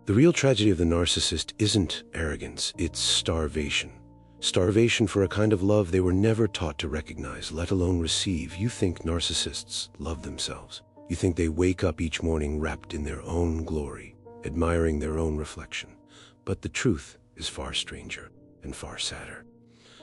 The real tragedy of the narcissist isn't arrogance, it's starvation. Starvation for a kind of love they were never taught to recognize, let alone receive. You think narcissists love themselves. You think they wake up each morning wrapped in their own glory, admiring their own reflection. But the truth is far stranger and far sadder.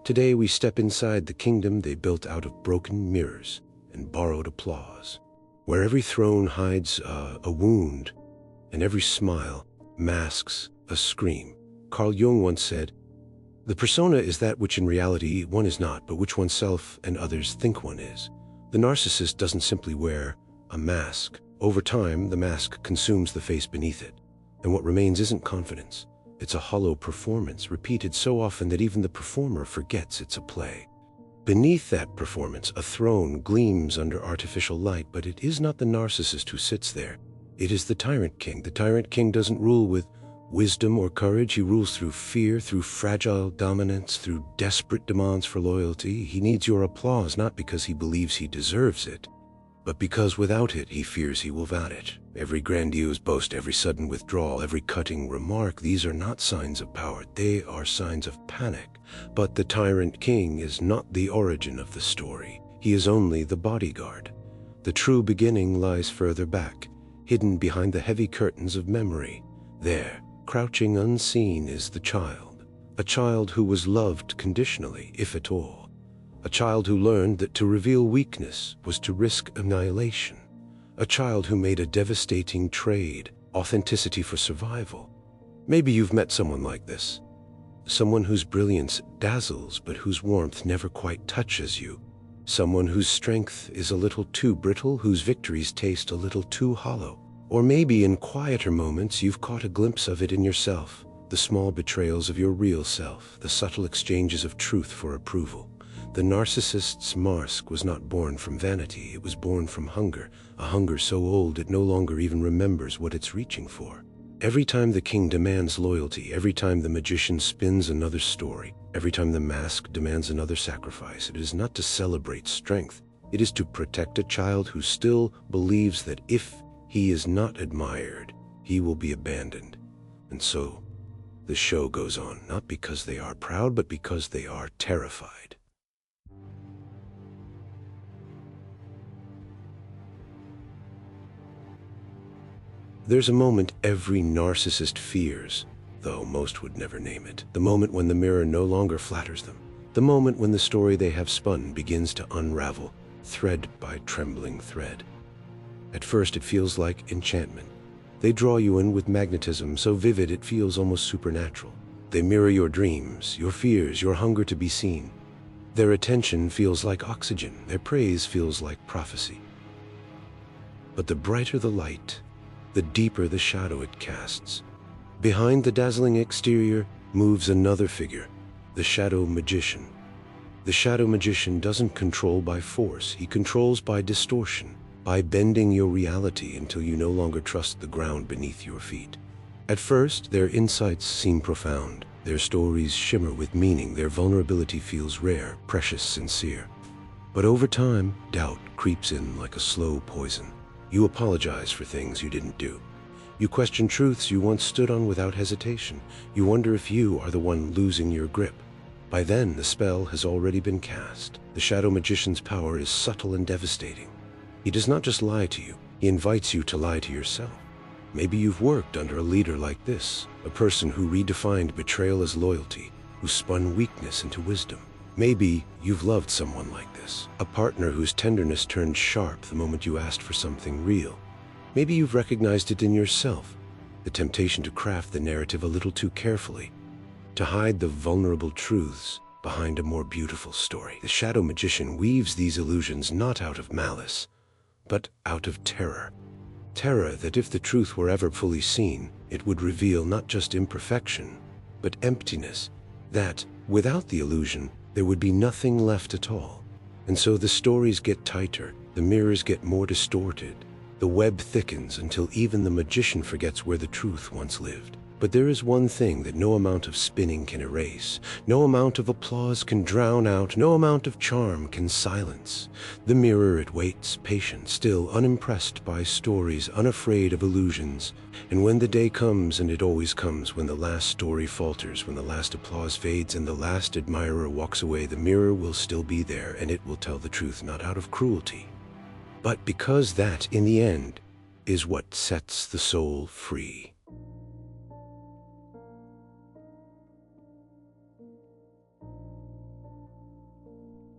Today we step inside the kingdom they built out of broken mirrors and borrowed applause, where every throne hides a wound and every smile masks a scream. Carl Jung once said, "The persona is that which in reality one is not, but which oneself and others think one is." The narcissist doesn't simply wear a mask. Over time, the mask consumes the face beneath it, and what remains isn't confidence. It's a hollow performance, repeated so often that even the performer forgets it's a play. Beneath that performance, a throne gleams under artificial light, but it is not the narcissist who sits there. It is the tyrant king. The tyrant king doesn't rule with wisdom or courage. He rules through fear, through fragile dominance, through desperate demands for loyalty. He needs your applause, not because he believes he deserves it, but because without it, he fears he will vow it. Every grandiose boast, every sudden withdrawal, every cutting remark, these are not signs of power. They are signs of panic. But the tyrant king is not the origin of the story. He is only the bodyguard. The true beginning lies further back, hidden behind the heavy curtains of memory. There, crouching unseen, is the child. A child who was loved conditionally, if at all. A child who learned that to reveal weakness was to risk annihilation. A child who made a devastating trade, authenticity for survival. Maybe you've met someone like this. Someone whose brilliance dazzles, but whose warmth never quite touches you. Someone whose strength is a little too brittle, whose victories taste a little too hollow. Or maybe in quieter moments you've caught a glimpse of it in yourself, the small betrayals of your real self, the subtle exchanges of truth for approval. The narcissist's mask was not born from vanity, it was born from hunger, a hunger so old it no longer even remembers what it's reaching for. Every time the king demands loyalty, every time the magician spins another story, every time the mask demands another sacrifice, it is not to celebrate strength, it is to protect a child who still believes that if he is not admired, he will be abandoned. And so, the show goes on, not because they are proud, but because they are terrified. There's a moment every narcissist fears, though most would never name it. The moment when the mirror no longer flatters them. The moment when the story they have spun begins to unravel, thread by trembling thread. At first it feels like enchantment. They draw you in with magnetism so vivid it feels almost supernatural. They mirror your dreams, your fears, your hunger to be seen. Their attention feels like oxygen, their praise feels like prophecy. But the brighter the light, the deeper the shadow it casts. Behind the dazzling exterior moves another figure, the shadow magician. The shadow magician doesn't control by force, he controls by distortion, by bending your reality until you no longer trust the ground beneath your feet. At first, their insights seem profound, their stories shimmer with meaning, their vulnerability feels rare, precious, sincere. But over time, doubt creeps in like a slow poison. You apologize for things you didn't do. You question truths you once stood on without hesitation. You wonder if you are the one losing your grip. By then, the spell has already been cast. The shadow magician's power is subtle and devastating. He does not just lie to you, he invites you to lie to yourself. Maybe you've worked under a leader like this, a person who redefined betrayal as loyalty, who spun weakness into wisdom. Maybe you've loved someone like this, a partner whose tenderness turned sharp the moment you asked for something real. Maybe you've recognized it in yourself, the temptation to craft the narrative a little too carefully, to hide the vulnerable truths behind a more beautiful story. The shadow magician weaves these illusions not out of malice, but out of terror. Terror that if the truth were ever fully seen, it would reveal not just imperfection, but emptiness, that, without the illusion, there would be nothing left at all. And so the stories get tighter, the mirrors get more distorted, the web thickens until even the magician forgets where the truth once lived. But there is one thing that no amount of spinning can erase, no amount of applause can drown out, no amount of charm can silence. The mirror, it waits, patient, still, unimpressed by stories, unafraid of illusions. And when the day comes, and it always comes, when the last story falters, when the last applause fades and the last admirer walks away, the mirror will still be there, and it will tell the truth, not out of cruelty, but because that, in the end, is what sets the soul free.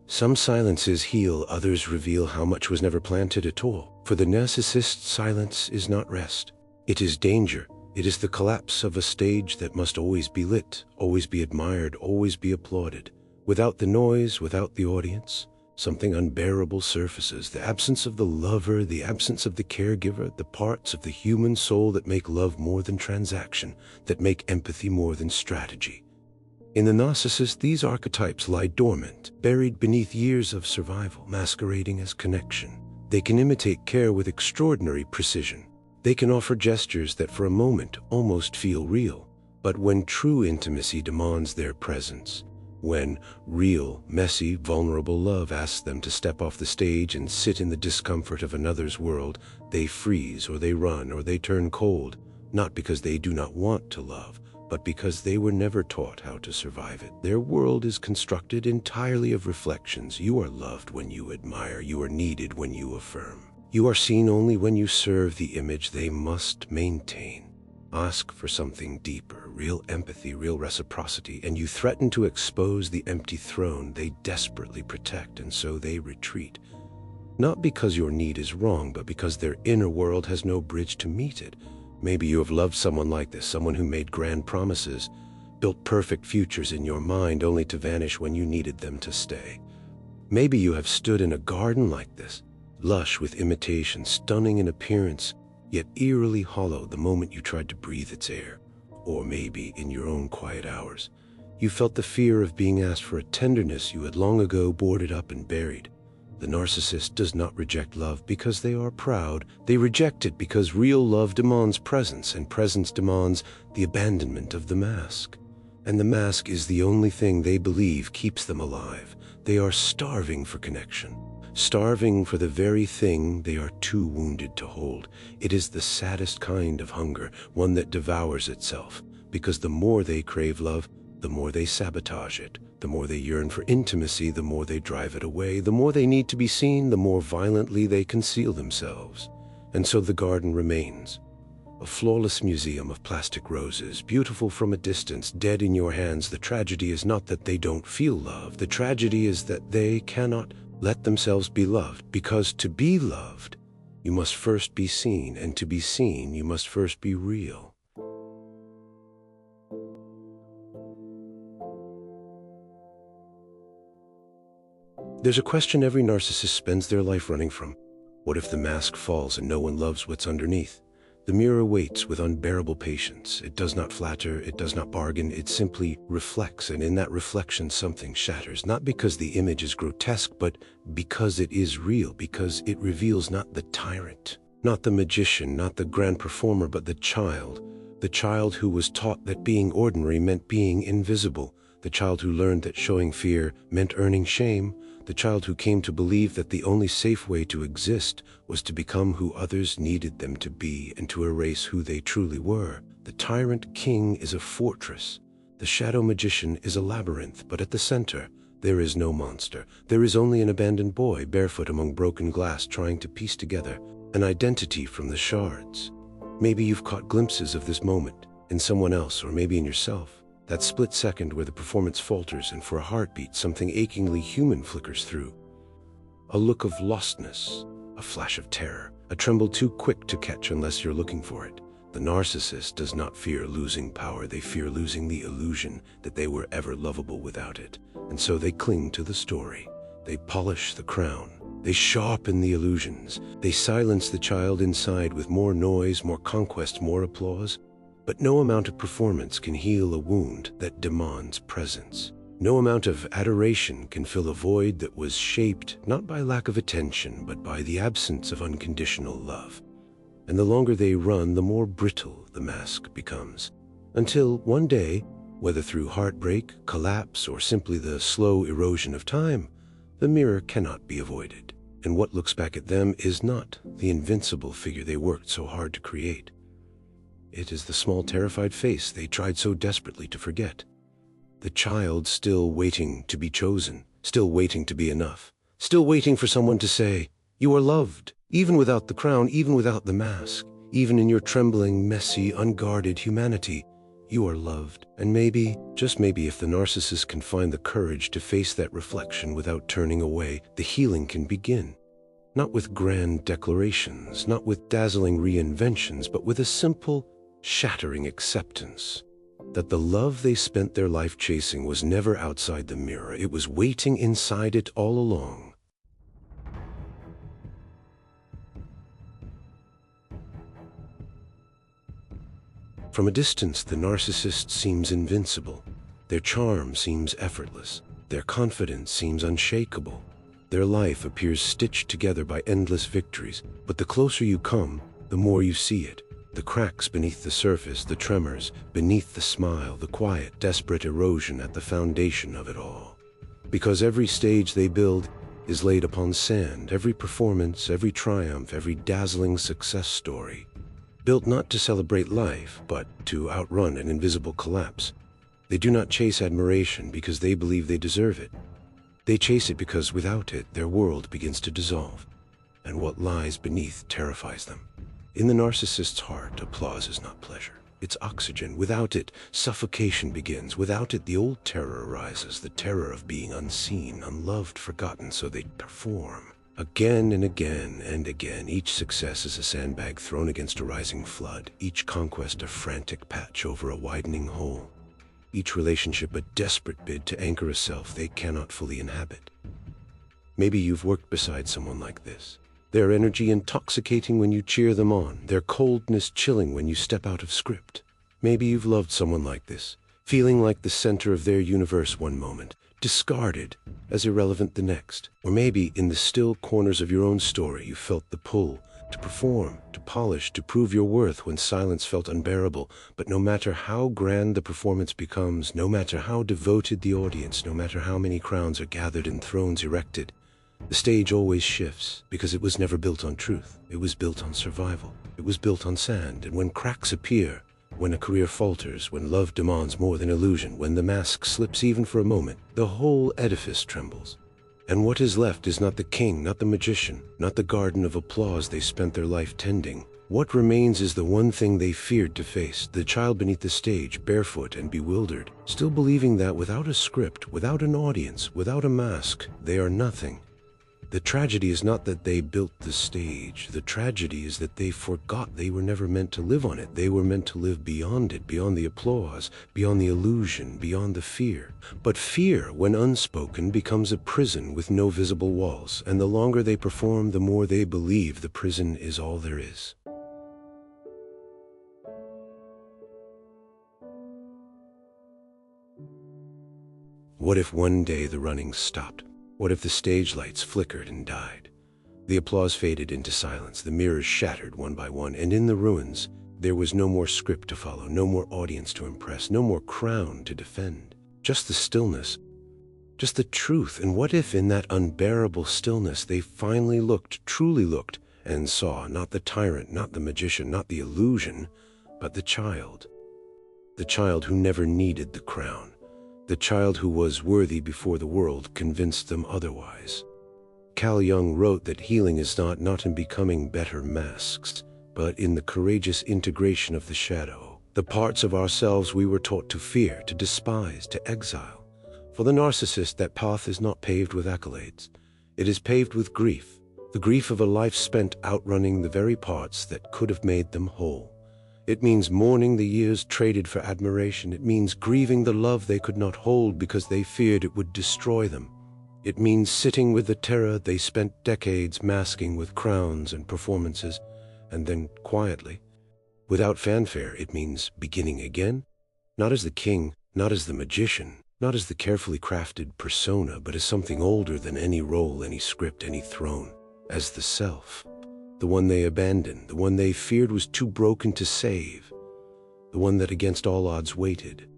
Some silences heal, others reveal how much was never planted at all. For the narcissist, silence is not rest. It is danger. It is the collapse of a stage that must always be lit, always be admired, always be applauded. Without the noise, without the audience, something unbearable surfaces. The absence of the lover, the absence of the caregiver, the parts of the human soul that make love more than transaction, that make empathy more than strategy. In the narcissist, these archetypes lie dormant, buried beneath years of survival, masquerading as connection. They can imitate care with extraordinary precision. They can offer gestures that for a moment almost feel real. But when true intimacy demands their presence, when real, messy, vulnerable love asks them to step off the stage and sit in the discomfort of another's world, they freeze, or they run, or they turn cold, not because they do not want to love, but because they were never taught how to survive it. Their world is constructed entirely of reflections. You are loved when you admire. You are needed when you affirm. You are seen only when you serve the image they must maintain. Ask for something deeper, real empathy, real reciprocity, and you threaten to expose the empty throne they desperately protect, and so they retreat. Not because your need is wrong, but because their inner world has no bridge to meet it. Maybe you have loved someone like this, someone who made grand promises, built perfect futures in your mind only to vanish when you needed them to stay. Maybe you have stood in a garden like this, lush with imitation, stunning in appearance, yet eerily hollow the moment you tried to breathe its air. Or maybe, in your own quiet hours, you felt the fear of being asked for a tenderness you had long ago boarded up and buried. The narcissist does not reject love because they are proud. They reject it because real love demands presence, and presence demands the abandonment of the mask. And the mask is the only thing they believe keeps them alive. They are starving for connection, starving for the very thing they are too wounded to hold. It is the saddest kind of hunger, one that devours itself, because the more they crave love, the more they sabotage it. The more they yearn for intimacy, the more they drive it away. The more they need to be seen, the more violently they conceal themselves. And so the garden remains, a flawless museum of plastic roses, beautiful from a distance, dead in your hands. The tragedy is not that they don't feel love. The tragedy is that they cannot let themselves be loved, because to be loved, you must first be seen, and to be seen, you must first be real. There's a question every narcissist spends their life running from. What if the mask falls and no one loves what's underneath? The mirror waits with unbearable patience. It does not flatter, it does not bargain, it simply reflects, and in that reflection something shatters, not because the image is grotesque, but because it is real, because it reveals not the tyrant, not the magician, not the grand performer, but the child who was taught that being ordinary meant being invisible, the child who learned that showing fear meant earning shame, the child who came to believe that the only safe way to exist was to become who others needed them to be and to erase who they truly were. The tyrant king is a fortress. The shadow magician is a labyrinth, but at the center, there is no monster. There is only an abandoned boy, barefoot among broken glass, trying to piece together an identity from the shards. Maybe you've caught glimpses of this moment in someone else, or maybe in yourself. That split second where the performance falters and for a heartbeat something achingly human flickers through. A look of lostness, a flash of terror, a tremble too quick to catch unless you're looking for it. The narcissist does not fear losing power, they fear losing the illusion that they were ever lovable without it. And so they cling to the story. They polish the crown. They sharpen the illusions. They silence the child inside with more noise, more conquest, more applause. But no amount of performance can heal a wound that demands presence. No amount of adoration can fill a void that was shaped not by lack of attention, but by the absence of unconditional love. And the longer they run, the more brittle the mask becomes. Until one day, whether through heartbreak, collapse, or simply the slow erosion of time, the mirror cannot be avoided. And what looks back at them is not the invincible figure they worked so hard to create. It is the small, terrified face they tried so desperately to forget. The child still waiting to be chosen, still waiting to be enough, still waiting for someone to say, "You are loved," even without the crown, even without the mask, even in your trembling, messy, unguarded humanity. You are loved. And maybe, just maybe, if the narcissist can find the courage to face that reflection without turning away, the healing can begin. Not with grand declarations, not with dazzling reinventions, but with a simple, shattering acceptance that the love they spent their life chasing was never outside the mirror. It was waiting inside it all along. From a distance, the narcissist seems invincible. Their charm seems effortless. Their confidence seems unshakable. Their life appears stitched together by endless victories. But the closer you come, the more you see it. The cracks beneath the surface, the tremors beneath the smile, the quiet, desperate erosion at the foundation of it all. Because every stage they build is laid upon sand, every performance, every triumph, every dazzling success story. Built not to celebrate life, but to outrun an invisible collapse. They do not chase admiration because they believe they deserve it. They chase it because without it, their world begins to dissolve, and what lies beneath terrifies them. In the narcissist's heart, applause is not pleasure. It's oxygen. Without it, suffocation begins. Without it, the old terror arises, the terror of being unseen, unloved, forgotten, so they perform. Again and again and again, each success is a sandbag thrown against a rising flood, each conquest a frantic patch over a widening hole, each relationship a desperate bid to anchor a self they cannot fully inhabit. Maybe you've worked beside someone like this. Their energy intoxicating when you cheer them on, their coldness chilling when you step out of script. Maybe you've loved someone like this, feeling like the center of their universe one moment, discarded as irrelevant the next. Or maybe in the still corners of your own story you felt the pull to perform, to polish, to prove your worth when silence felt unbearable. But no matter how grand the performance becomes, no matter how devoted the audience, no matter how many crowns are gathered and thrones erected, the stage always shifts because it was never built on truth. It was built on survival. It was built on sand. And when cracks appear, when a career falters, when love demands more than illusion, when the mask slips even for a moment, the whole edifice trembles. And what is left is not the king, not the magician, not the garden of applause they spent their life tending. What remains is the one thing they feared to face, the child beneath the stage, barefoot and bewildered, still believing that without a script, without an audience, without a mask, they are nothing. The tragedy is not that they built the stage. The tragedy is that they forgot they were never meant to live on it. They were meant to live beyond it, beyond the applause, beyond the illusion, beyond the fear. But fear, when unspoken, becomes a prison with no visible walls, and the longer they perform, the more they believe the prison is all there is. What if one day the running stopped? What if the stage lights flickered and died? The applause faded into silence, the mirrors shattered one by one, and in the ruins, there was no more script to follow, no more audience to impress, no more crown to defend. Just the stillness, just the truth. And what if in that unbearable stillness they finally looked, truly looked, and saw not the tyrant, not the magician, not the illusion, but the child who never needed the crown. The child who was worthy before the world convinced them otherwise. Carl Jung wrote that healing is not in becoming better masks, but in the courageous integration of the shadow, the parts of ourselves we were taught to fear, to despise, to exile. For the narcissist, that path is not paved with accolades. It is paved with grief, the grief of a life spent outrunning the very parts that could have made them whole. It means mourning the years traded for admiration. It means grieving the love they could not hold because they feared it would destroy them. It means sitting with the terror they spent decades masking with crowns and performances, and then quietly, without fanfare. It means beginning again, not as the king, not as the magician, not as the carefully crafted persona, but as something older than any role, any script, any throne, as the self. The one they abandoned, the one they feared was too broken to save. the one that against all odds waited.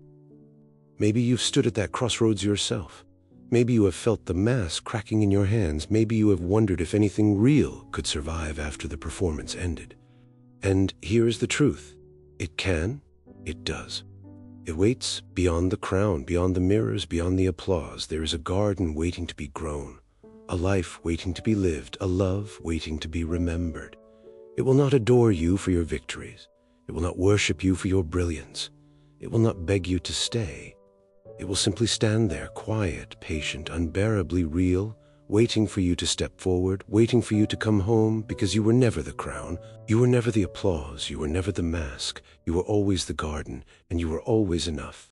Maybe you've stood at that crossroads yourself. Maybe you have felt the mass cracking in your hands. Maybe you have wondered if anything real could survive after the performance ended. And here is the truth. It can. It does. It waits beyond the crown, beyond the mirrors, beyond the applause. There is a garden waiting to be grown, a life waiting to be lived, a love waiting to be remembered. It will not adore you for your victories. It will not worship you for your brilliance. It will not beg you to stay. It will simply stand there, quiet, patient, unbearably real, waiting for you to step forward, waiting for you to come home, because you were never the crown, you were never the applause, you were never the mask, you were always the garden, and you were always enough.